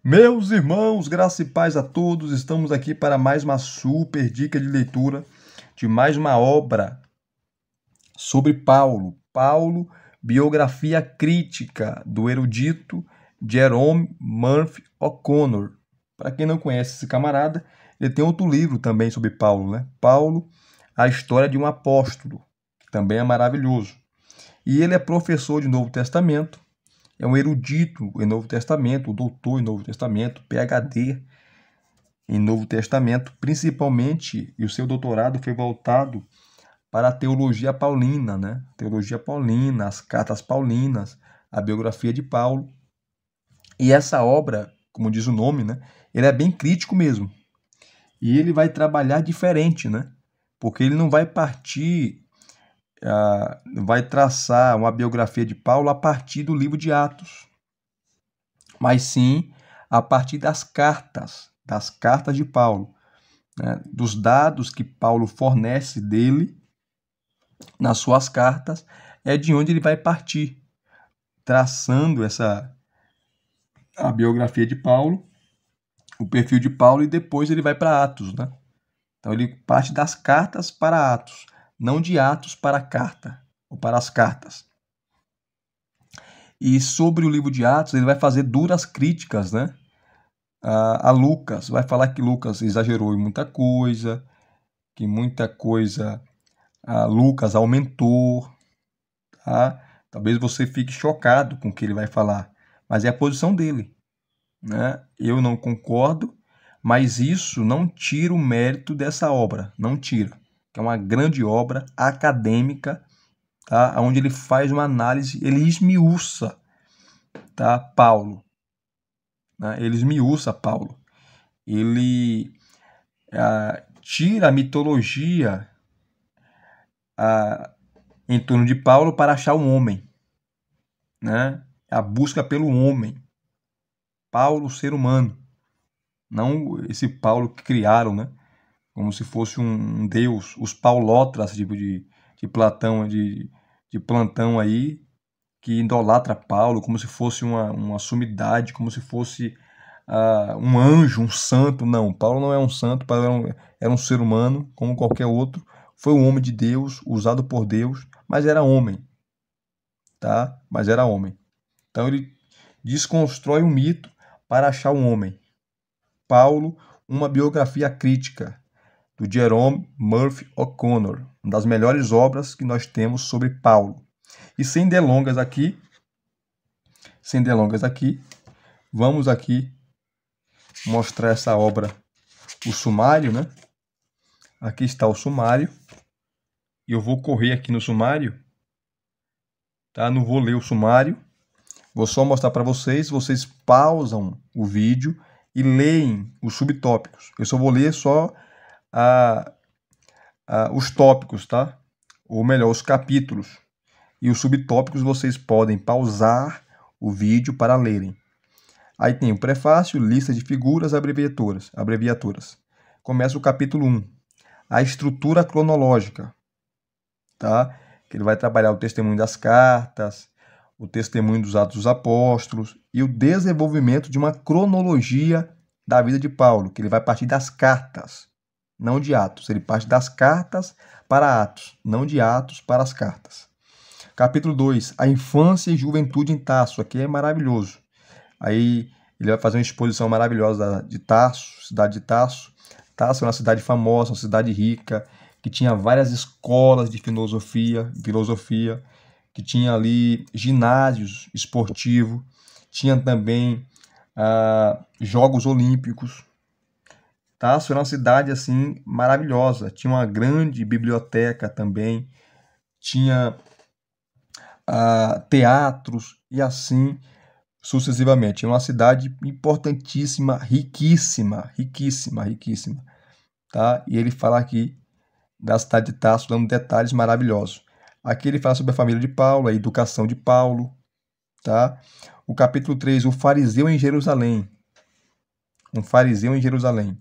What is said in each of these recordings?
Meus irmãos, graça e paz a todos, estamos aqui para mais uma super dica de leitura de mais uma obra sobre Paulo. Paulo, biografia crítica do erudito Jerome Murphy O'Connor. Para quem não conhece esse camarada, ele tem outro livro também sobre Paulo, né? Paulo, a história de um apóstolo, que também é maravilhoso. E ele é professor de Novo Testamento, é um erudito em Novo Testamento, doutor em Novo Testamento, PhD em Novo Testamento, principalmente, e o seu doutorado foi voltado para a teologia paulina, né? Teologia paulina, as cartas paulinas, a biografia de Paulo. E essa obra, como diz o nome, né? Ele é bem crítico mesmo. E ele vai trabalhar diferente, né? Porque ele não vai partir, vai traçar uma biografia de Paulo a partir do livro de Atos, mas sim a partir das cartas de Paulo, né? Dos dados que Paulo fornece dele nas suas cartas, é de onde ele vai partir, traçando a biografia de Paulo, o perfil de Paulo, e depois ele vai para Atos, né? Então ele parte das cartas para Atos, não de Atos para a carta, ou para as cartas. E sobre o livro de Atos, ele vai fazer duras críticas, né? A Lucas, vai falar que Lucas exagerou em muita coisa, que muita coisa Lucas aumentou, tá? Talvez você fique chocado com o que ele vai falar, mas é a posição dele, né? Eu não concordo, mas isso não tira o mérito dessa obra, não tira. É uma grande obra acadêmica, tá? Onde ele faz uma análise, ele esmiuça, tá? Paulo, né? Ele esmiuça Paulo. Ele tira a mitologia em torno de Paulo para achar um homem, né? A busca pelo homem. Paulo, ser humano. Não esse Paulo que criaram, né? Como se fosse um deus. Os paulótras de Platão, de plantão aí, que idolatra Paulo como se fosse uma sumidade, como se fosse um anjo, um santo. Não, Paulo não é um santo, Paulo era um ser humano, como qualquer outro. Foi um homem de Deus, usado por Deus, mas era homem, tá? Mas era homem. Então ele desconstrói o mito para achar um homem. Paulo, uma biografia crítica, do Jerome Murphy O'Connor, uma das melhores obras que nós temos sobre Paulo. E sem delongas aqui, vamos aqui mostrar essa obra, o sumário, né? Aqui está o sumário. E eu vou correr aqui no sumário, tá? Não vou ler o sumário. Vou só mostrar para vocês. Vocês pausam o vídeo e leem os subtópicos. Eu só vou ler só os tópicos, tá? Ou melhor, os capítulos. E os subtópicos vocês podem pausar o vídeo para lerem. Aí tem o prefácio, lista de figuras, abreviaturas. Começa o capítulo 1. A estrutura cronológica, tá? Que ele vai trabalhar o testemunho das cartas, o testemunho dos Atos dos Apóstolos e o desenvolvimento de uma cronologia da vida de Paulo, que ele vai partir das cartas, não de Atos. Ele parte das cartas para Atos, não de Atos para as cartas. Capítulo 2, a infância e juventude em Tarso. Aqui é maravilhoso. Aí ele vai fazer uma exposição maravilhosa de Tarso, cidade de Tarso. Tarso é uma cidade famosa, uma cidade rica, que tinha várias escolas de filosofia, que tinha ali ginásios esportivos, tinha também Jogos Olímpicos. Tarso era uma cidade assim maravilhosa, tinha uma grande biblioteca também, tinha teatros e assim sucessivamente. É uma cidade importantíssima, riquíssima, tá? E ele fala aqui da cidade de Tarso, dando detalhes maravilhosos. Aqui ele fala sobre a família de Paulo, a educação de Paulo, tá? O capítulo 3, o fariseu em Jerusalém. Um fariseu em Jerusalém.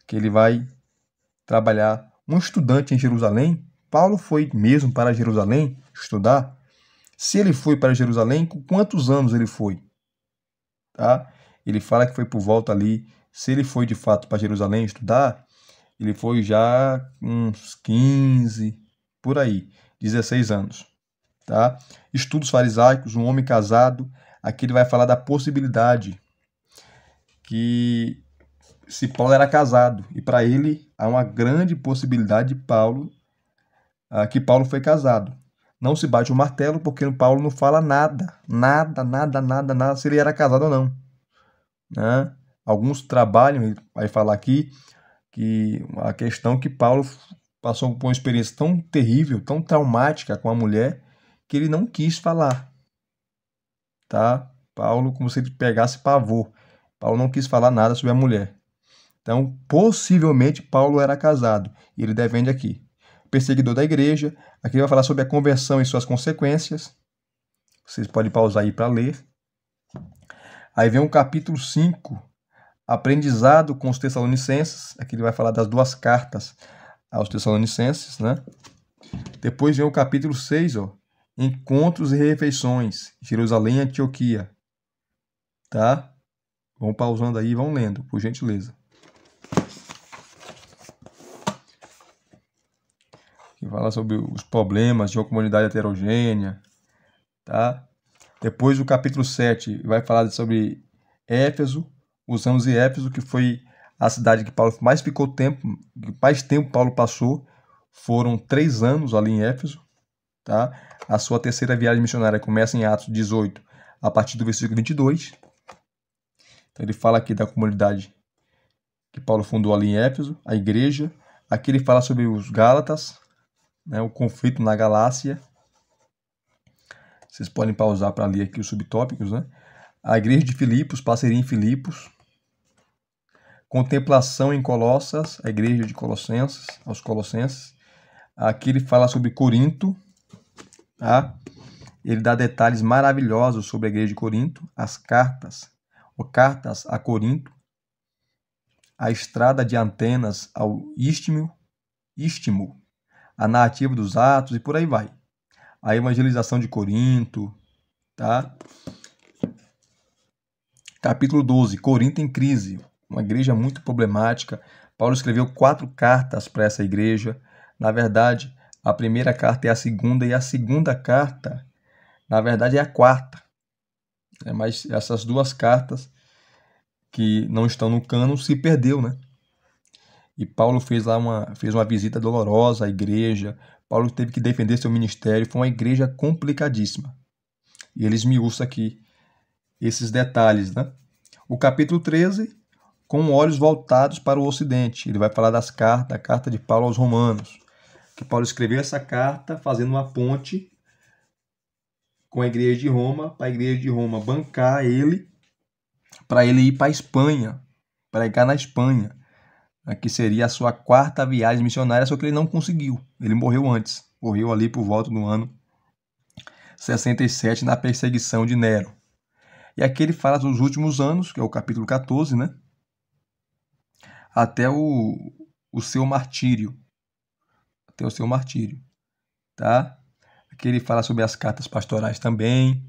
Que ele vai trabalhar um estudante em Jerusalém. Paulo foi mesmo para Jerusalém estudar? Se ele foi para Jerusalém, com quantos anos ele foi? Tá? Ele fala que foi por volta ali, se ele foi de fato para Jerusalém estudar, ele foi já uns 15, por aí, 16 anos, tá? Estudos farisaicos, um homem casado, aqui ele vai falar da possibilidade que se Paulo era casado, e para ele há uma grande possibilidade de que Paulo foi casado. Não se bate o martelo porque Paulo não fala nada se ele era casado ou não, né? Alguns trabalham, ele vai falar aqui, que a questão que Paulo passou por uma experiência tão terrível, tão traumática com a mulher, que ele não quis falar, tá? Paulo, como se ele pegasse pavor. Paulo não quis falar nada sobre a mulher. Então, possivelmente, Paulo era casado. E ele defende aqui. Perseguidor da igreja. Aqui ele vai falar sobre a conversão e suas consequências. Vocês podem pausar aí para ler. Aí vem o capítulo 5, aprendizado com os Tessalonicenses. Aqui ele vai falar das 2 cartas aos Tessalonicenses, né? Depois vem o capítulo 6, ó, encontros e refeições, Jerusalém e Antioquia. Tá? Vão pausando aí e vão lendo, por gentileza. Que fala sobre os problemas de uma comunidade heterogênea, tá? Depois o capítulo 7 vai falar sobre Éfeso, os anos de Éfeso, que foi a cidade que Paulo mais ficou tempo, que mais tempo Paulo passou, foram 3 anos ali em Éfeso, tá? A sua terceira viagem missionária começa em Atos 18, a partir do versículo 22. Então ele fala aqui da comunidade que Paulo fundou ali em Éfeso, a igreja. Aqui ele fala sobre os Gálatas, né, o conflito na Galácia. Vocês podem pausar para ler aqui os subtópicos, né? A igreja de Filipos, parceria em Filipos. Contemplação em Colossas, a igreja de Colossenses, aos Colossenses. Aqui ele fala sobre Corinto, tá? Ele dá detalhes maravilhosos sobre a igreja de Corinto, as cartas, ou cartas a Corinto, a estrada de Atenas ao Istmo, a narrativa dos Atos e por aí vai. A evangelização de Corinto, tá? Capítulo 12, Corinto em crise, uma igreja muito problemática. Paulo escreveu 4 cartas para essa igreja. Na verdade, a primeira carta é a segunda e a segunda carta, na verdade, é a quarta. Mas essas 2 cartas que não estão no cânon se perdeu, né? E Paulo fez uma visita dolorosa à igreja. Paulo teve que defender seu ministério. Foi uma igreja complicadíssima. E ele esmiuça aqui esses detalhes, né? O capítulo 13, com olhos voltados para o Ocidente. Ele vai falar da carta de Paulo aos Romanos. Que Paulo escreveu essa carta fazendo uma ponte com a igreja de Roma, para a igreja de Roma bancar ele, para ele ir para a Espanha, pregar na Espanha. Que seria a sua 4ª viagem missionária, só que ele não conseguiu. Ele morreu antes. Morreu ali por volta do ano 67, na perseguição de Nero. E aqui ele fala dos últimos anos, que é o capítulo 14, né? Até o seu martírio. Até o seu martírio. Tá? Aqui ele fala sobre as cartas pastorais também.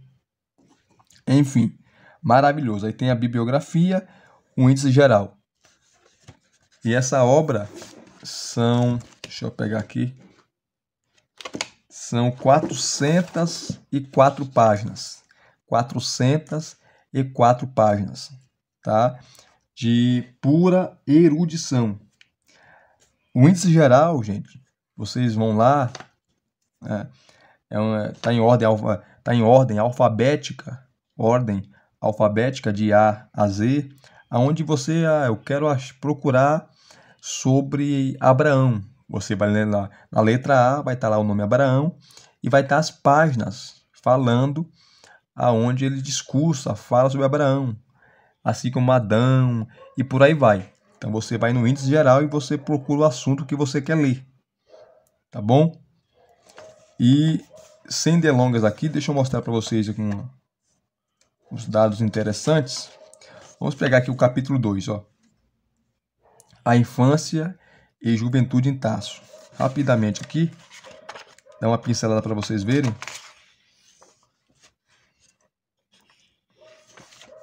Enfim, maravilhoso. Aí tem a bibliografia, o índice geral. E essa obra deixa eu pegar aqui, são 404 páginas. 404 páginas, tá? De pura erudição. O índice geral, gente, vocês vão lá, tá em ordem alfabética, de A a Z, aonde você, eu quero procurar sobre Abraão. Você vai ler lá, na letra A vai estar lá o nome Abraão e vai estar as páginas falando aonde ele fala sobre Abraão, assim como Adão e por aí vai. Então você vai no índice geral e você procura o assunto que você quer ler, tá bom? E sem delongas aqui, deixa eu mostrar para vocês aqui uns dados interessantes. Vamos pegar aqui o capítulo 2, ó. A infância e juventude em Tarso. Rapidamente aqui, dá uma pincelada para vocês verem.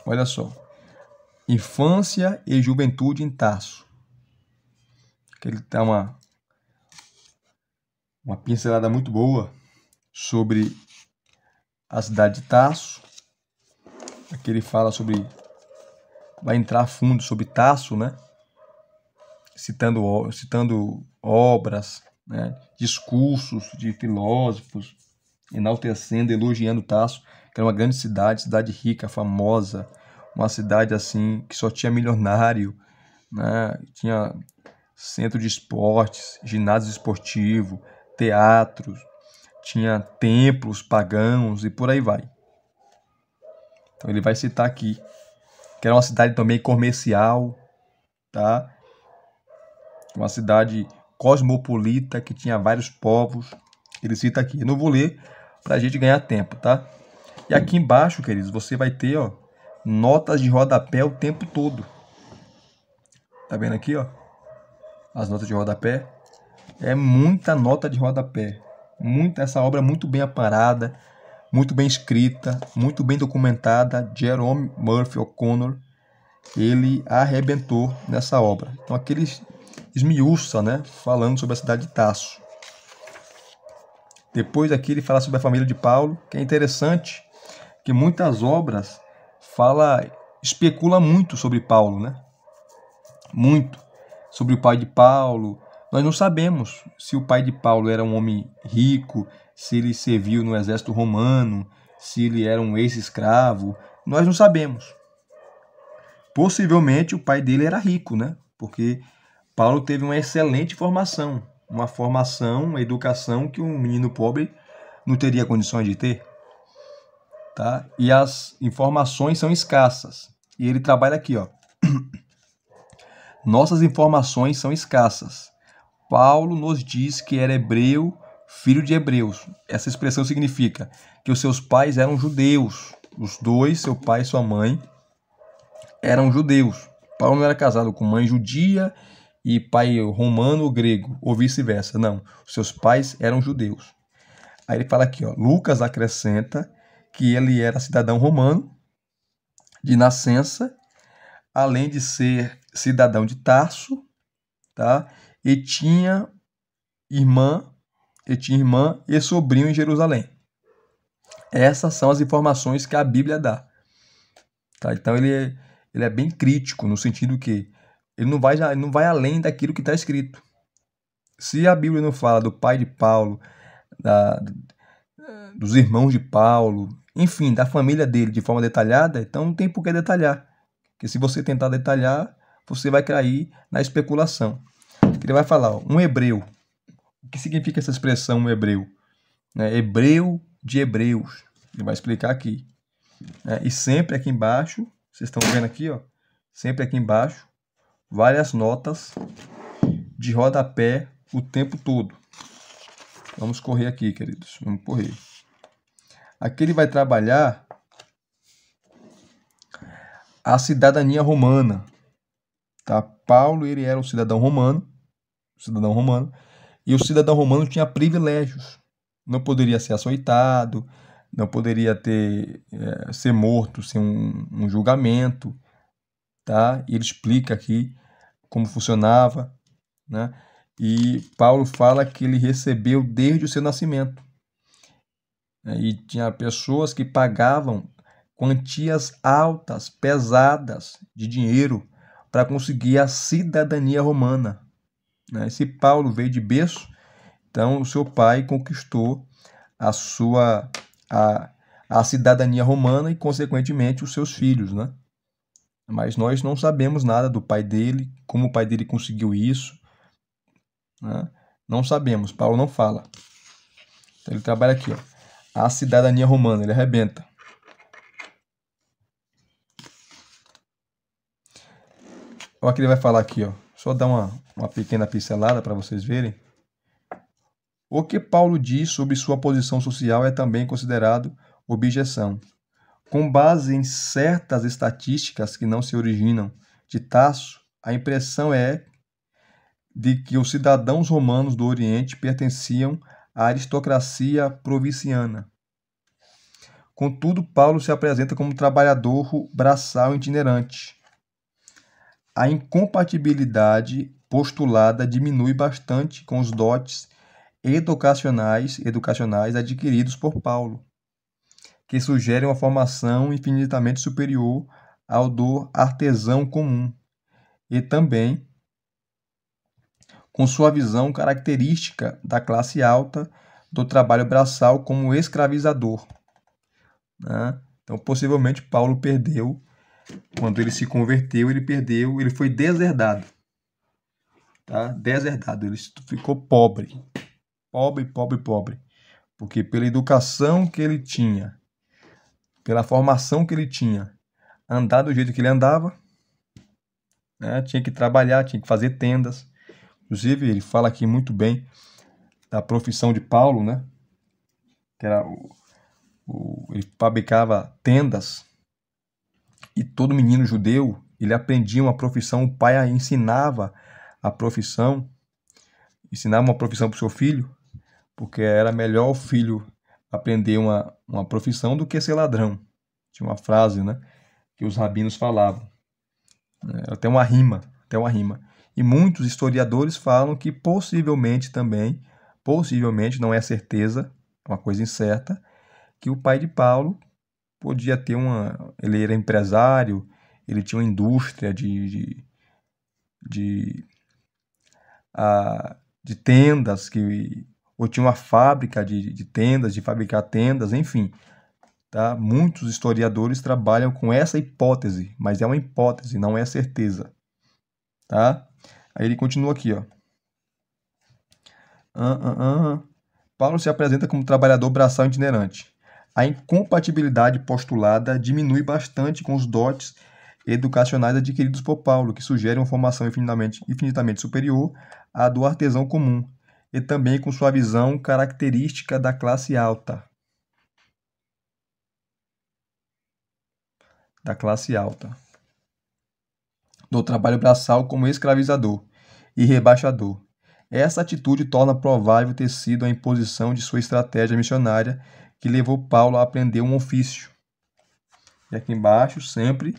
Olha só. Infância e juventude em Tarso. Que ele dá uma pincelada muito boa sobre a cidade de Tarso. Aqui ele fala sobre, vai entrar a fundo sobre Tarso, né? Citando obras, né? Discursos de filósofos, enaltecendo, elogiando Tarso, que era uma grande cidade rica, famosa, uma cidade assim que só tinha milionário, né? Tinha centro de esportes, ginásio esportivo, teatros, tinha templos pagãos e por aí vai. Então ele vai citar aqui que era uma cidade também comercial, tá? Uma cidade cosmopolita que tinha vários povos. Ele cita aqui. Eu não vou ler para a gente ganhar tempo, tá? E aqui embaixo, queridos, você vai ter, ó, notas de rodapé o tempo todo. Tá vendo aqui, ó? As notas de rodapé. É muita nota de rodapé. Essa obra é muito bem aparada, muito bem escrita, muito bem documentada. Jerome Murphy O'Connor, ele arrebentou nessa obra. Então aqui ele esmiuça, né, falando sobre a cidade de Tarso. Depois aqui ele fala sobre a família de Paulo, que é interessante, que muitas obras especula muito sobre Paulo, né? Muito sobre o pai de Paulo. Nós não sabemos se o pai de Paulo era um homem rico, se ele serviu no exército romano, se ele era um ex-escravo. Nós não sabemos. Possivelmente o pai dele era rico, né? Porque Paulo teve uma excelente formação, uma educação que um menino pobre não teria condições de ter, tá? E as informações são escassas. E ele trabalha aqui, ó. Nossas informações são escassas. Paulo nos diz que era hebreu, filho de hebreus. Essa expressão significa que os seus pais eram judeus. Os dois, seu pai e sua mãe, eram judeus. Paulo não era casado com mãe judia e pai romano ou grego, ou vice-versa. Não, os seus pais eram judeus. Aí ele fala aqui, ó, Lucas acrescenta que ele era cidadão romano de nascença, além de ser cidadão de Tarso, tá? E tinha irmã e sobrinho em Jerusalém. Essas são as informações que a Bíblia dá. Tá? Então ele é bem crítico, no sentido que ele não vai além daquilo que está escrito. Se a Bíblia não fala do pai de Paulo, dos irmãos de Paulo, enfim, da família dele de forma detalhada, então não tem por que detalhar. Porque se você tentar detalhar, você vai cair na especulação. Ele vai falar, ó, um hebreu. O que significa essa expressão, um hebreu? Hebreu de hebreus. Ele vai explicar aqui. E sempre aqui embaixo, vocês estão vendo aqui, ó, sempre aqui embaixo, várias notas de rodapé o tempo todo. Vamos correr aqui, queridos. Vamos correr. Aqui ele vai trabalhar a cidadania romana. Tá? Paulo, ele era um cidadão romano, e o cidadão romano tinha privilégios. Não poderia ser açoitado, não poderia ser morto sem um julgamento. Tá? E ele explica aqui como funcionava, né? E Paulo fala que ele recebeu desde o seu nascimento. E tinha pessoas que pagavam quantias altas, pesadas de dinheiro para conseguir a cidadania romana. Se Paulo veio de berço, então o seu pai conquistou a cidadania romana e, consequentemente, os seus filhos, né? Mas nós não sabemos nada do pai dele, como o pai dele conseguiu isso, né? Não sabemos, Paulo não fala. Então ele trabalha aqui, ó, a cidadania romana, ele arrebenta. Olha o que ele vai falar aqui, ó. Só dar uma pequena pincelada para vocês verem. O que Paulo diz sobre sua posição social é também considerado objeção. Com base em certas estatísticas que não se originam de Tasso, a impressão é de que os cidadãos romanos do Oriente pertenciam à aristocracia provinciana. Contudo, Paulo se apresenta como trabalhador braçal itinerante. a incompatibilidade postulada diminui bastante com os dotes educacionais adquiridos por Paulo, que sugerem uma formação infinitamente superior ao do artesão comum, e também com sua visão característica da classe alta do trabalho braçal como escravizador, né? Então, possivelmente, Paulo perdeu, quando ele se converteu, ele foi deserdado, tá? Deserdado, ele ficou pobre, porque pela educação que ele tinha, pela formação que ele tinha, andar do jeito que ele andava, né? Tinha que trabalhar, tinha que fazer tendas. Inclusive, ele fala aqui muito bem da profissão de Paulo, né? Que era ele fabricava tendas, e todo menino judeu, ele aprendia uma profissão, o pai ensinava a profissão, ensinava uma profissão para o seu filho, porque era melhor o filho aprender uma profissão do que ser ladrão. Tinha uma frase, né, que os rabinos falavam. Até uma rima. E muitos historiadores falam que possivelmente, não é certeza, é uma coisa incerta, que o pai de Paulo podia ter ele era empresário, ele tinha uma indústria de tendas, ou tinha uma fábrica de tendas, de fabricar tendas, enfim. Tá? Muitos historiadores trabalham com essa hipótese, mas é uma hipótese, não é certeza. Tá? Aí ele continua aqui, ó. Paulo se apresenta como trabalhador braçal itinerante. A incompatibilidade postulada diminui bastante com os dotes educacionais adquiridos por Paulo, que sugerem uma formação infinitamente superior à do artesão comum, e também com sua visão característica da classe alta. Do trabalho braçal como escravizador e rebaixador. Essa atitude torna provável ter sido a imposição de sua estratégia missionária que levou Paulo a aprender um ofício. E aqui embaixo, sempre,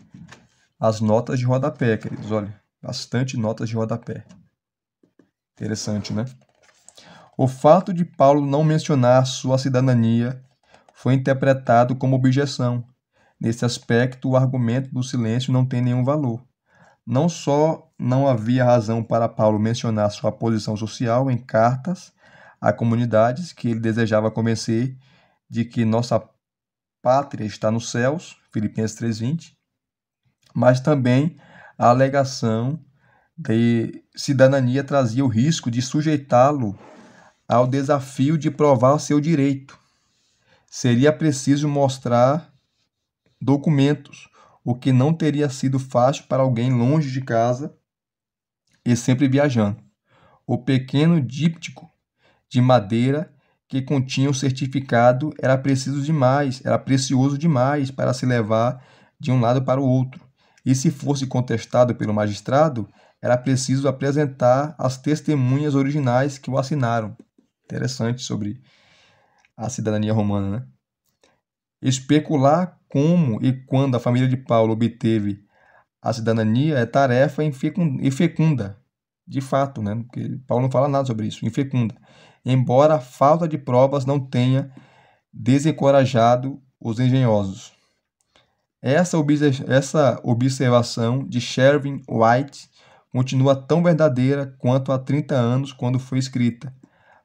as notas de rodapé, queridos. Olha, bastante notas de rodapé. Interessante, né? O fato de Paulo não mencionar sua cidadania foi interpretado como objeção. Nesse aspecto, o argumento do silêncio não tem nenhum valor. Não só não havia razão para Paulo mencionar sua posição social em cartas a comunidades que ele desejava convencer de que nossa pátria está nos céus, Filipenses 3:20, mas também a alegação de cidadania trazia o risco de sujeitá-lo ao desafio de provar seu direito. Seria preciso mostrar documentos, o que não teria sido fácil para alguém longe de casa e sempre viajando. O pequeno díptico de madeira que continha o certificado era precioso demais para se levar de um lado para o outro. E se fosse contestado pelo magistrado, era preciso apresentar as testemunhas originais que o assinaram. Interessante sobre a cidadania romana, né? Especular como e quando a família de Paulo obteve a cidadania é tarefa infecunda, de fato, né? Porque Paulo não fala nada sobre isso, infecunda. Embora a falta de provas não tenha desencorajado os engenhosos. Essa observação de Sherwin White continua tão verdadeira quanto há 30 anos quando foi escrita,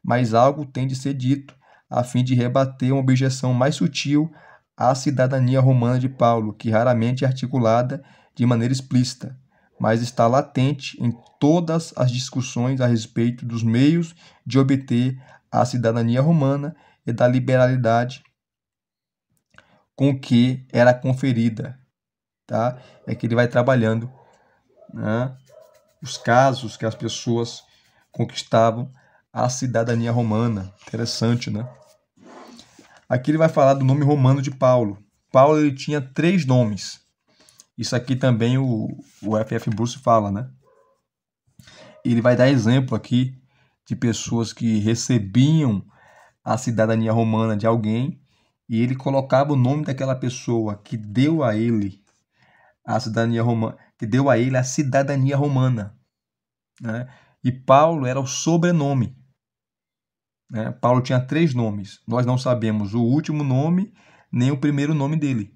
mas algo tem de ser dito a fim de rebater uma objeção mais sutil à cidadania romana de Paulo, que raramente é articulada de maneira explícita, mas está latente em todas as discussões a respeito dos meios de obter a cidadania romana e da liberalidade com que era conferida. Tá? É que ele vai trabalhando, né, os casos que as pessoas conquistavam a cidadania romana. Interessante, né? Aqui ele vai falar do nome romano de Paulo. Paulo ele tinha 3 nomes. Isso aqui também o F.F. Bruce fala, né? Ele vai dar exemplo aqui de pessoas que recebiam a cidadania romana de alguém e ele colocava o nome daquela pessoa que deu a ele a cidadania romana, que deu a ele a cidadania romana, né? E Paulo era o sobrenome, né? Paulo tinha 3 nomes. Nós não sabemos o último nome nem o primeiro nome dele.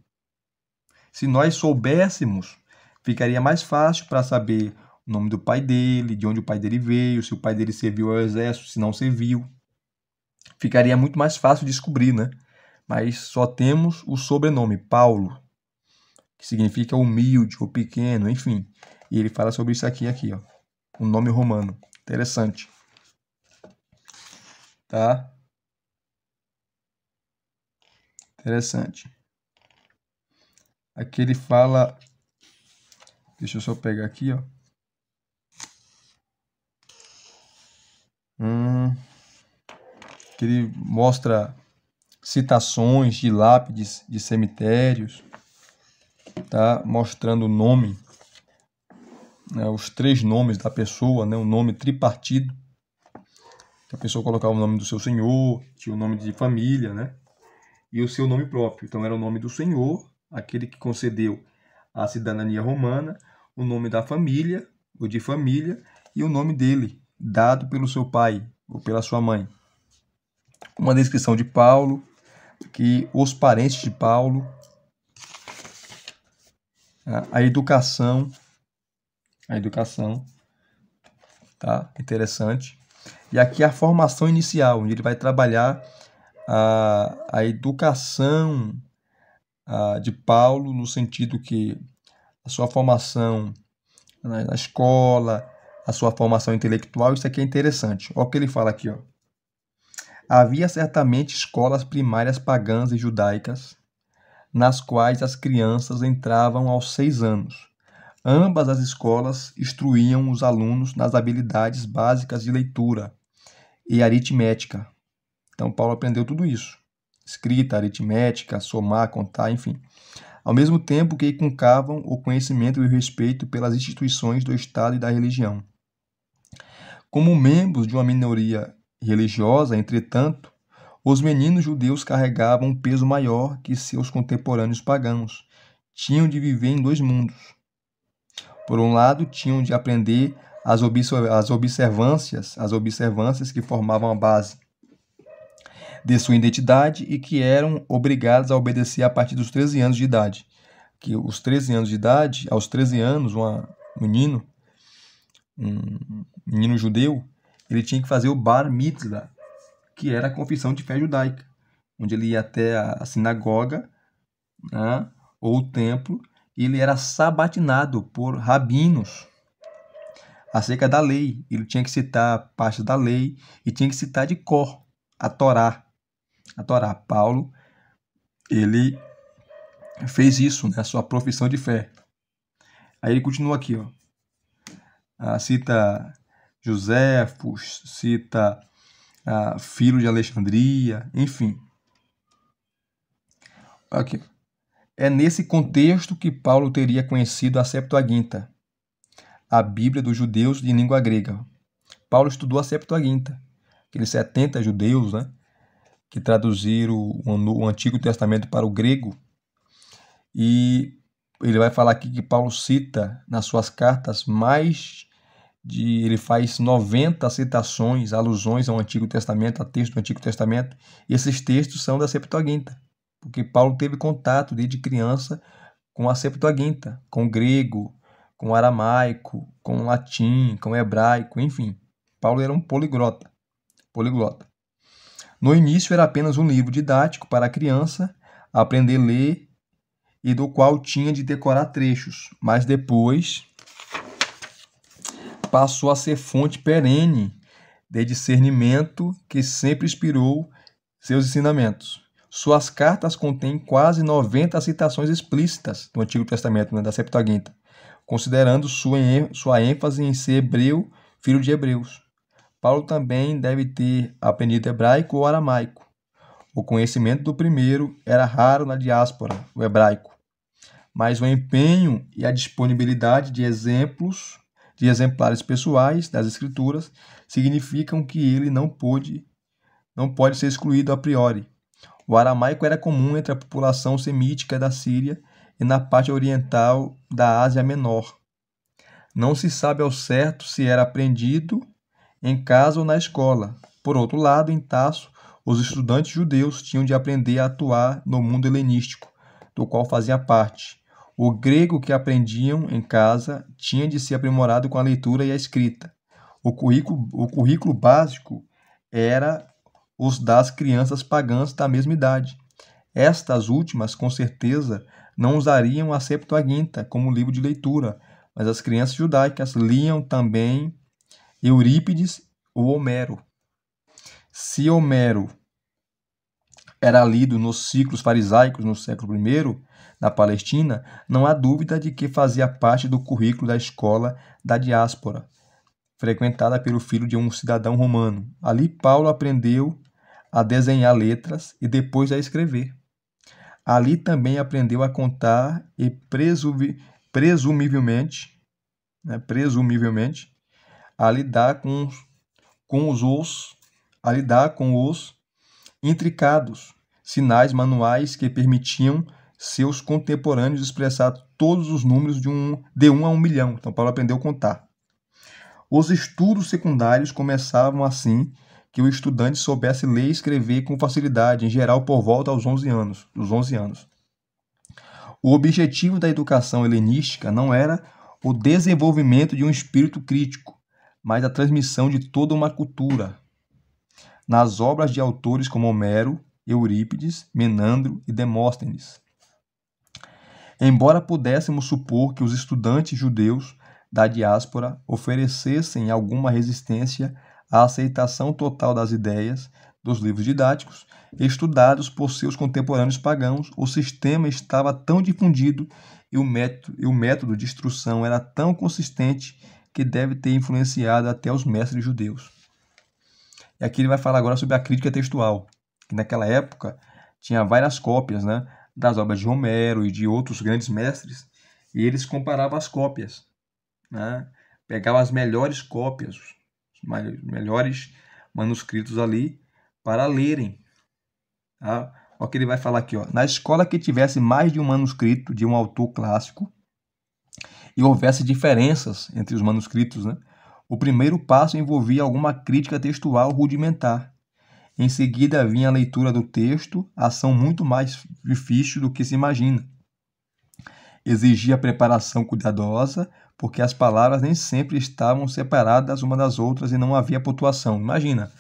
Se nós soubéssemos, ficaria mais fácil para saber o nome do pai dele, de onde o pai dele veio, se o pai dele serviu ao exército, se não serviu. Ficaria muito mais fácil descobrir, né? Mas só temos o sobrenome, Paulo, que significa humilde ou pequeno, enfim. E ele fala sobre isso aqui, ó. O nome romano. Interessante. Tá? Interessante. Aqui ele fala... Deixa eu só pegar aqui, ó. Que ele mostra citações de lápides de cemitérios, tá? Mostrando o nome, né? Os 3 nomes da pessoa, né? O nome tripartido. A pessoa colocava o nome do seu senhor, tinha o nome de família, né? E o seu nome próprio. Então era o nome do senhor, aquele que concedeu a cidadania romana, o nome da família, ou de família, e o nome dele, dado pelo seu pai ou pela sua mãe. Uma descrição de Paulo, que os parentes de Paulo, a educação, tá? Interessante. E aqui a formação inicial, onde ele vai trabalhar a educação de Paulo, no sentido que a sua formação na escola, a sua formação intelectual, isso aqui é interessante. Olha o que ele fala aqui, ó. Havia certamente escolas primárias pagãs e judaicas, nas quais as crianças entravam aos 6 anos. Ambas as escolas instruíam os alunos nas habilidades básicas de leitura e aritmética. Então, Paulo aprendeu tudo isso. Escrita, aritmética, somar, contar, enfim. Ao mesmo tempo que inculcavam o conhecimento e o respeito pelas instituições do Estado e da religião. Como membros de uma minoria religiosa, entretanto, os meninos judeus carregavam um peso maior que seus contemporâneos pagãos. Tinham de viver em 2 mundos. Por um lado, tinham de aprender as observâncias que formavam a base de sua identidade e que eram obrigados a obedecer a partir dos 13 anos de idade. Que os 13 anos de idade, aos 13 anos, um menino judeu, ele tinha que fazer o Bar Mitzvah, que era a confissão de fé judaica, onde ele ia até a sinagoga, né, ou o templo, e ele era sabatinado por rabinos acerca da lei. Ele tinha que citar parte da lei e tinha que citar de cor a Torá. A Torá. Paulo, ele fez isso, né, a sua profissão de fé. Aí ele continua aqui, ó. Cita Joséfos, cita Filho de Alexandria, enfim. Aqui. É nesse contexto que Paulo teria conhecido a Septuaginta, a Bíblia dos judeus de língua grega. Paulo estudou a Septuaginta, aqueles 70 judeus, né, que traduziram o Antigo Testamento para o grego. E ele vai falar aqui que Paulo cita nas suas cartas ele faz 90 citações, alusões ao Antigo Testamento, a texto do Antigo Testamento. E esses textos são da Septuaginta, porque Paulo teve contato desde criança com a Septuaginta, com o grego, com o aramaico, com o latim, com o hebraico, enfim. Paulo era um poliglota. No início era apenas um livro didático para a criança aprender a ler e do qual tinha de decorar trechos, mas depois passou a ser fonte perene de discernimento que sempre inspirou seus ensinamentos. Suas cartas contêm quase 90 citações explícitas do Antigo Testamento, né, da Septuaginta, considerando sua ênfase em ser hebreu, filho de hebreus. Paulo também deve ter aprendido hebraico ou aramaico. O conhecimento do primeiro era raro na diáspora, o hebraico, mas o empenho e a disponibilidade de exemplares pessoais das Escrituras significam que ele não pode ser excluído a priori. O aramaico era comum entre a população semítica da Síria e na parte oriental da Ásia Menor. Não se sabe ao certo se era aprendido em casa ou na escola. Por outro lado, em Tarso, os estudantes judeus tinham de aprender a atuar no mundo helenístico, do qual fazia parte. O grego que aprendiam em casa tinha de ser aprimorado com a leitura e a escrita. O currículo básico era os das crianças pagãs da mesma idade. Estas últimas, com certeza, não usariam a Septuaginta como livro de leitura, mas as crianças judaicas liam também Eurípides ou Homero. Se Homero era lido nos ciclos farisaicos no século I, na Palestina, não há dúvida de que fazia parte do currículo da escola da diáspora, frequentada pelo filho de um cidadão romano. Ali Paulo aprendeu a desenhar letras e depois a escrever. Ali também aprendeu a contar e presumivelmente, a lidar com os intricados sinais manuais que permitiam seus contemporâneos expressar todos os números de 1 a 1 milhão. Então, Paulo aprendeu a contar. Os estudos secundários começavam assim que o estudante soubesse ler e escrever com facilidade, em geral por volta dos 11 anos. O objetivo da educação helenística não era o desenvolvimento de um espírito crítico, mas a transmissão de toda uma cultura. Nas obras de autores como Homero, Eurípides, Menandro e Demóstenes. Embora pudéssemos supor que os estudantes judeus da diáspora oferecessem alguma resistência à aceitação total das ideias dos livros didáticos, estudados por seus contemporâneos pagãos, o sistema estava tão difundido e o método de instrução era tão consistente que deve ter influenciado até os mestres judeus. E aqui ele vai falar agora sobre a crítica textual, que naquela época tinha várias cópias, né, das obras de Homero e de outros grandes mestres, e eles comparavam as cópias, né, pegavam as melhores cópias, os melhores manuscritos ali para lerem. Tá? Olha o que ele vai falar aqui. Ó. Na escola que tivesse mais de um manuscrito de um autor clássico e houvesse diferenças entre os manuscritos, né, o primeiro passo envolvia alguma crítica textual rudimentar. Em seguida vinha a leitura do texto, ação muito mais difícil do que se imagina. Exigia preparação cuidadosa, porque as palavras nem sempre estavam separadas umas das outras e não havia pontuação. Imagina,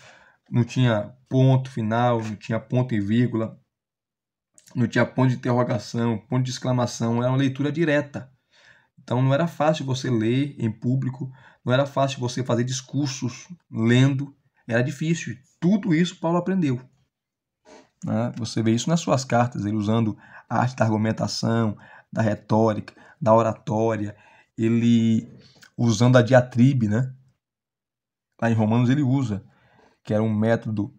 não tinha ponto final, não tinha ponto e vírgula, não tinha ponto de interrogação, ponto de exclamação, era uma leitura direta. Então não era fácil você ler em público, não era fácil você fazer discursos lendo, era difícil. Tudo isso Paulo aprendeu. Né? Você vê isso nas suas cartas, ele usando a arte da argumentação, da retórica, da oratória, ele usando a diatribe, né? Lá em Romanos ele usa, que era um método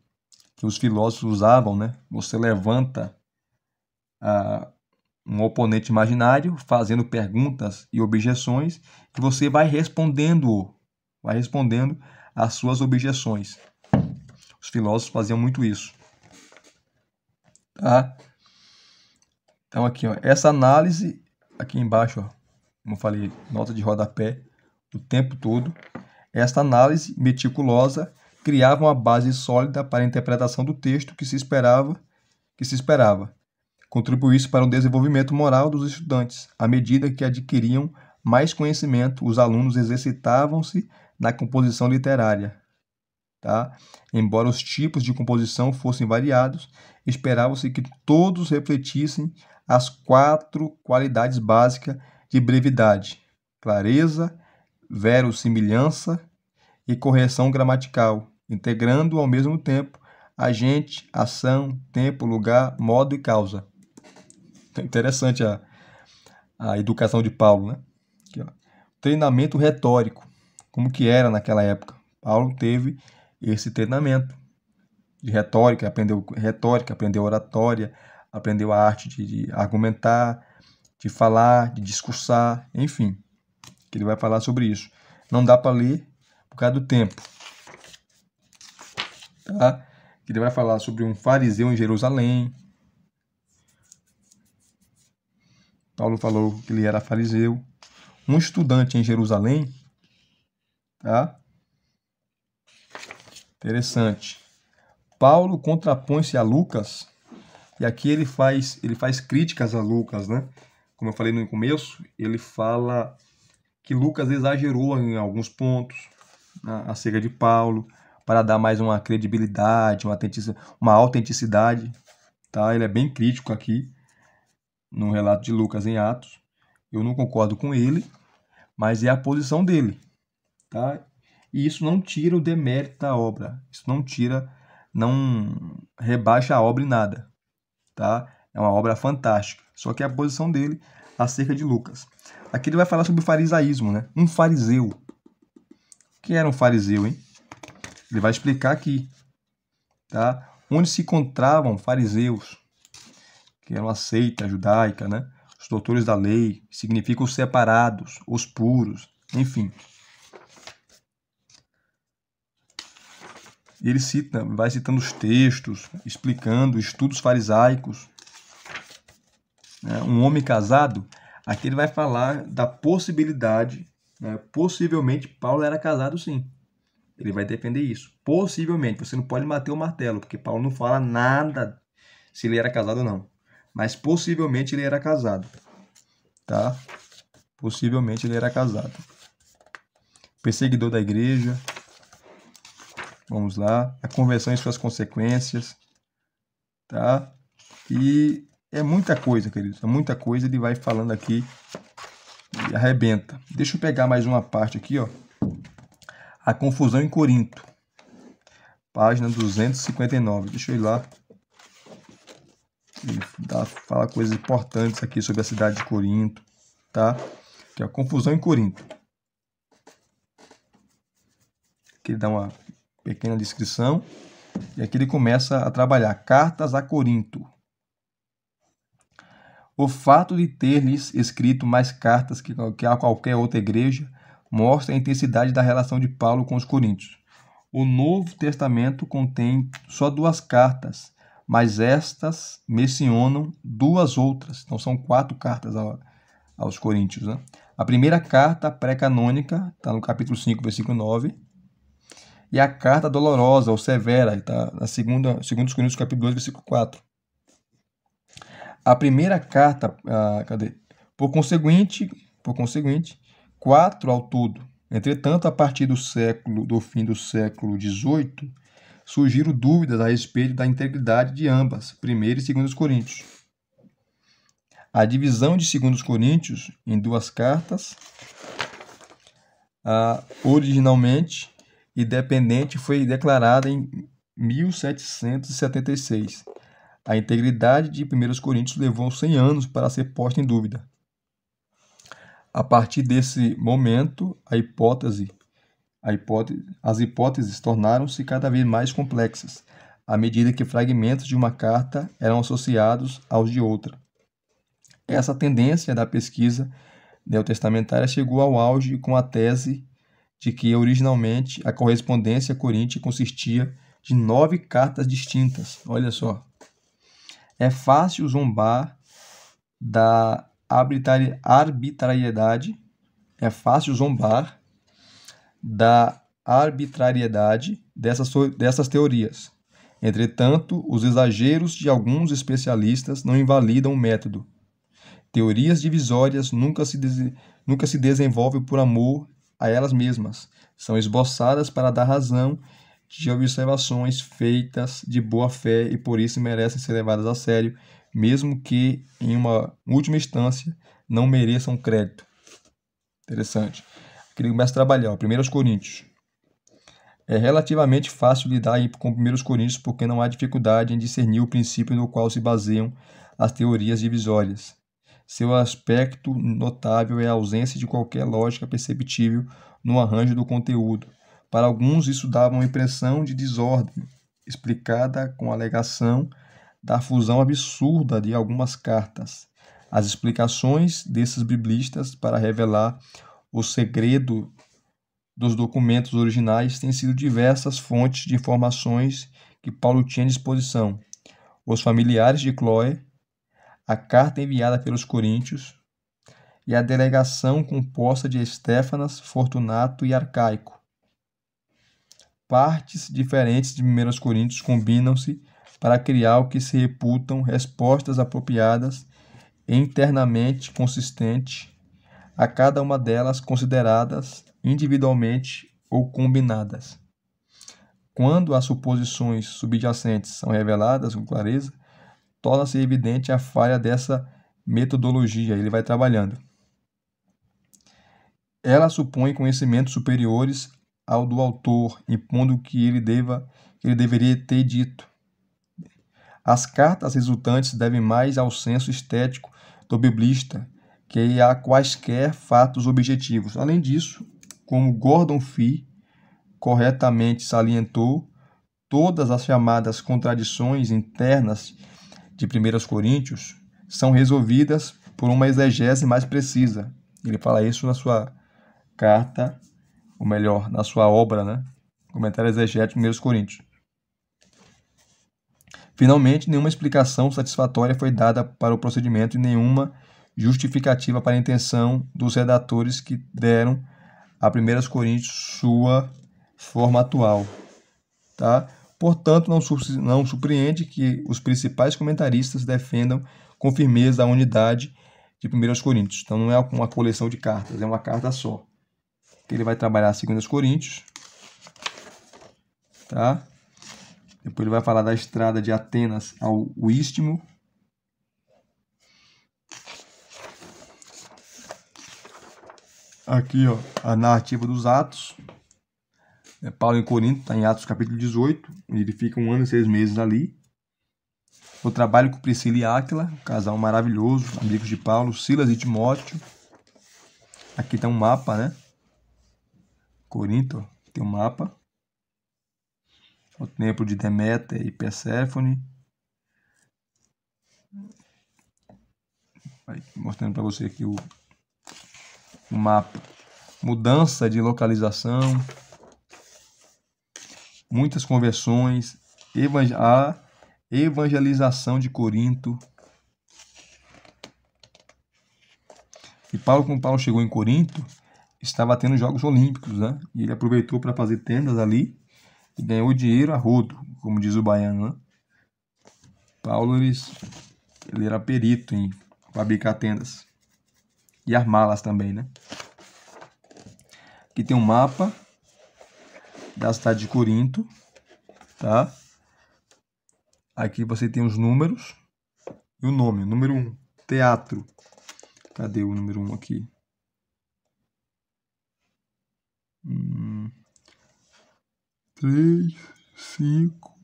que os filósofos usavam, né? Você levanta um oponente imaginário, fazendo perguntas e objeções, e você vai respondendo às suas objeções. Os filósofos faziam muito isso. Tá? Então aqui, ó, essa análise, aqui embaixo, ó, como eu falei, nota de rodapé, o tempo todo, esta análise meticulosa criava uma base sólida para a interpretação do texto que se esperava. Contribuísse para o desenvolvimento moral dos estudantes. À medida que adquiriam mais conhecimento, os alunos exercitavam-se na composição literária. Tá? Embora os tipos de composição fossem variados, esperava-se que todos refletissem as 4 qualidades básicas de brevidade: clareza, verossimilhança e correção gramatical, integrando ao mesmo tempo agente, ação, tempo, lugar, modo e causa. Interessante a educação de Paulo, né? Aqui, ó. Treinamento retórico, como que era naquela época. Paulo teve esse treinamento de retórica, aprendeu oratória, aprendeu a arte de argumentar, de falar, de discursar, enfim. Que ele vai falar sobre isso. Não dá para ler por causa do tempo. Tá? Que ele vai falar sobre um fariseu em Jerusalém. Paulo falou que ele era fariseu. um estudante em Jerusalém, tá? Interessante. Paulo contrapõe-se a Lucas, e aqui ele faz críticas a Lucas, né? Como eu falei no começo, ele fala que Lucas exagerou em alguns pontos, né, acerca de Paulo, para dar mais uma credibilidade, uma autenticidade, tá? Ele é bem crítico aqui no relato de Lucas em Atos. Eu não concordo com ele, mas é a posição dele, tá? E isso não tira o demérito da obra, isso não rebaixa a obra em nada, tá? É uma obra fantástica, só que é a posição dele acerca de Lucas. Aqui ele vai falar sobre o farisaísmo, né? Um fariseu. O que era um fariseu, hein? Ele vai explicar aqui, tá? Onde se encontravam fariseus, que eram a seita judaica, né? Os doutores da lei, que significam os separados, os puros, enfim. Ele vai citando os textos, explicando estudos farisaicos. Um homem casado, aqui ele vai falar da possibilidade, né? Possivelmente Paulo era casado sim. Ele vai defender isso. Possivelmente, você não pode bater o martelo, porque Paulo não fala nada se ele era casado ou não. Mas possivelmente ele era casado, tá? Possivelmente ele era casado. Perseguidor da igreja. Vamos lá. A conversão e suas consequências, tá? E é muita coisa, queridos. É muita coisa. Ele vai falando aqui e arrebenta. Deixa eu pegar mais uma parte aqui, ó. A confusão em Corinto. Página 259. Deixa eu ir lá. Ele fala coisas importantes aqui sobre a cidade de Corinto, tá? Que é a confusão em Corinto. Aqui ele dá uma pequena descrição. E aqui ele começa a trabalhar. Cartas a Corinto. O fato de ter-lhes escrito mais cartas que a qualquer outra igreja mostra a intensidade da relação de Paulo com os coríntios. O Novo Testamento contém só 2 cartas, mas estas mencionam 2 outras. Então são 4 cartas aos coríntios, né? A primeira carta pré-canônica está no capítulo 5, versículo 9. E a carta dolorosa ou severa está na segundo Coríntios, capítulo 2, versículo 4. A primeira carta, Por conseguinte, 4 ao todo. Entretanto, a partir do fim do século XVIII, surgiram dúvidas a respeito da integridade de ambas, 1ª e 2 Coríntios. A divisão de 2 Coríntios em 2 cartas, originalmente independente, foi declarada em 1776. A integridade de 1 Coríntios levou 100 anos para ser posta em dúvida. A partir desse momento, as hipóteses tornaram-se cada vez mais complexas, à medida que fragmentos de uma carta eram associados aos de outra. Essa tendência da pesquisa neotestamentária chegou ao auge com a tese de que, originalmente, a correspondência coríntia consistia de 9 cartas distintas. Olha só. É fácil zombar da arbitrariedade. É fácil zombar da arbitrariedade dessas teorias. Entretanto, os exageros de alguns especialistas não invalidam o método. Teorias divisórias nunca se desenvolvem por amor a elas mesmas. São esboçadas para dar razão de observações feitas de boa fé e por isso merecem ser levadas a sério, mesmo que, em uma última instância, não mereçam crédito. Interessante. Aqui ele começa a trabalhar. 1 Coríntios. É relativamente fácil lidar com 1 Coríntios porque não há dificuldade em discernir o princípio no qual se baseiam as teorias divisórias. Seu aspecto notável é a ausência de qualquer lógica perceptível no arranjo do conteúdo. Para alguns, isso dava uma impressão de desordem, explicada com a alegação da fusão absurda de algumas cartas. As explicações desses biblistas para revelar o segredo dos documentos originais têm sido diversas fontes de informações que Paulo tinha à disposição. Os familiares de Chloe, a carta enviada pelos coríntios e a delegação composta de Estéfanas, Fortunato e Arcaico. Partes diferentes de 1 Coríntios combinam-se para criar o que se reputam respostas apropriadas e internamente consistentes, a cada uma delas consideradas individualmente ou combinadas. Quando as suposições subjacentes são reveladas com clareza, torna-se evidente a falha dessa metodologia. Ele vai trabalhando. Ela supõe conhecimentos superiores ao do autor, impondo que ele deveria ter dito. As cartas resultantes devem mais ao senso estético do biblista que a quaisquer fatos objetivos. Além disso, como Gordon Fee corretamente salientou, todas as chamadas contradições internas de 1 Coríntios são resolvidas por uma exegese mais precisa. Ele fala isso na sua carta, ou melhor, na sua obra, né? Comentário exegético de 1 Coríntios. Finalmente, nenhuma explicação satisfatória foi dada para o procedimento e nenhuma justificativa para a intenção dos redatores que deram a 1 Coríntios sua forma atual. Tá? Portanto, não surpreende que os principais comentaristas defendam com firmeza a unidade de 1 Coríntios. Então, não é uma coleção de cartas, é uma carta só. Ele vai trabalhar 2 Coríntios, tá? Depois ele vai falar da estrada de Atenas ao Istmo. Aqui, ó, a narrativa dos Atos. Paulo em Corinto, está em Atos capítulo 18, onde ele fica 1 ano e 6 meses ali. O trabalho com Priscila e Áquila, um casal maravilhoso, amigos de Paulo, Silas e Timóteo. Aqui tem um mapa, né? Corinto, ó, tem um mapa. O templo de Deméter e Perséfone. Mostrando para você aqui o mapa. Mudança de localização. Muitas conversões. A evangelização de Corinto. E quando Paulo chegou em Corinto, estava tendo Jogos Olímpicos, né? E ele aproveitou para fazer tendas ali e ganhou dinheiro a rodo, como diz o baiano, né? Paulo, ele era perito em fabricar tendas e armá-las também, né? Aqui tem um mapa da cidade de Corinto, tá? Aqui você tem os números e o nome. Número 1, teatro. Cadê o número 1 aqui? 3, 5.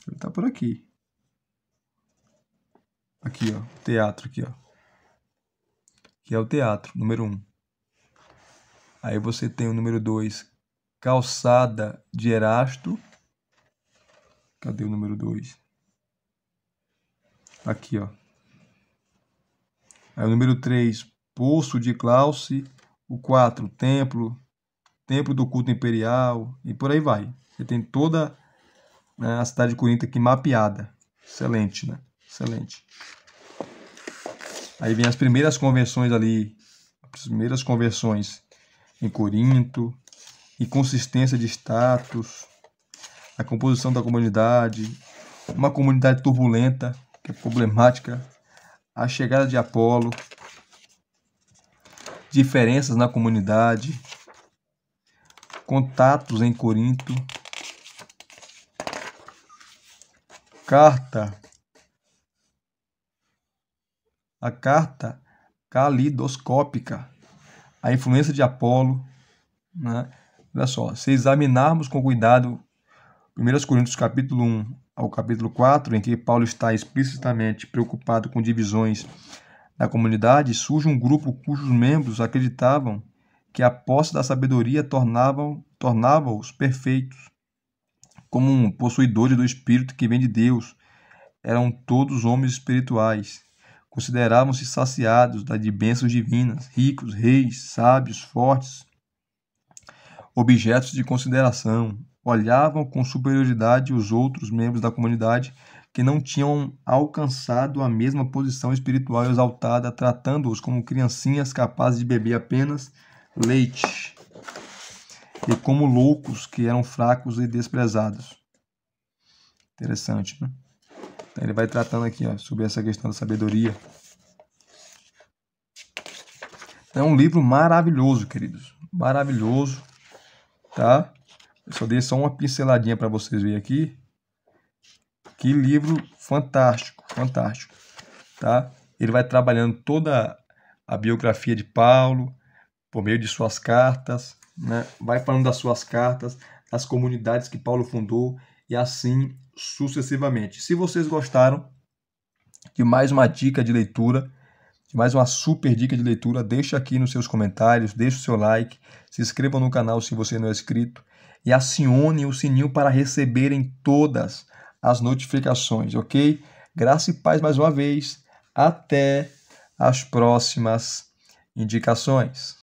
Ele tá por aqui. Aqui, ó. Teatro, aqui, ó. Que é o teatro, número 1. Aí você tem o número 2, calçada de Erasto. Cadê o número 2? Aqui, ó. Aí o número 3, poço de Glauce. O 4, templo do culto imperial, e por aí vai. Você tem toda, né, a cidade de Corinto aqui mapeada. Excelente, né? Excelente. Aí vem as primeiras conversões ali, as primeiras conversões em Corinto, inconsistência de status, a composição da comunidade, uma comunidade turbulenta, que é problemática, a chegada de Apolo, diferenças na comunidade, contatos em Corinto, a carta calidoscópica, a influência de Apolo, né? Olha só, se examinarmos com cuidado 1 Coríntios capítulo 1 ao capítulo 4, em que Paulo está explicitamente preocupado com divisões na comunidade, surge um grupo cujos membros acreditavam que a posse da sabedoria tornava-os perfeitos, como possuidores do Espírito que vem de Deus. Eram todos homens espirituais. Consideravam-se saciados de bênçãos divinas, ricos, reis, sábios, fortes, objetos de consideração. Olhavam com superioridade os outros membros da comunidade que não tinham alcançado a mesma posição espiritual exaltada, tratando-os como criancinhas capazes de beber apenas leite, e como loucos que eram fracos e desprezados. Interessante, né? Então, ele vai tratando aqui, ó, sobre essa questão da sabedoria. É um livro maravilhoso, queridos. Maravilhoso, tá? Eu só dei só uma pinceladinha para vocês verem aqui. Que livro fantástico, fantástico, tá? Ele vai trabalhando toda a biografia de Paulo por meio de suas cartas, né? Vai falando das suas cartas, das comunidades que Paulo fundou e assim sucessivamente. Se vocês gostaram de mais uma dica de leitura, de mais uma super dica de leitura, deixa aqui nos seus comentários, deixa o seu like, se inscreva no canal se você não é inscrito e acione o sininho para receberem todas as notificações, ok? Graça e paz mais uma vez. Até as próximas indicações.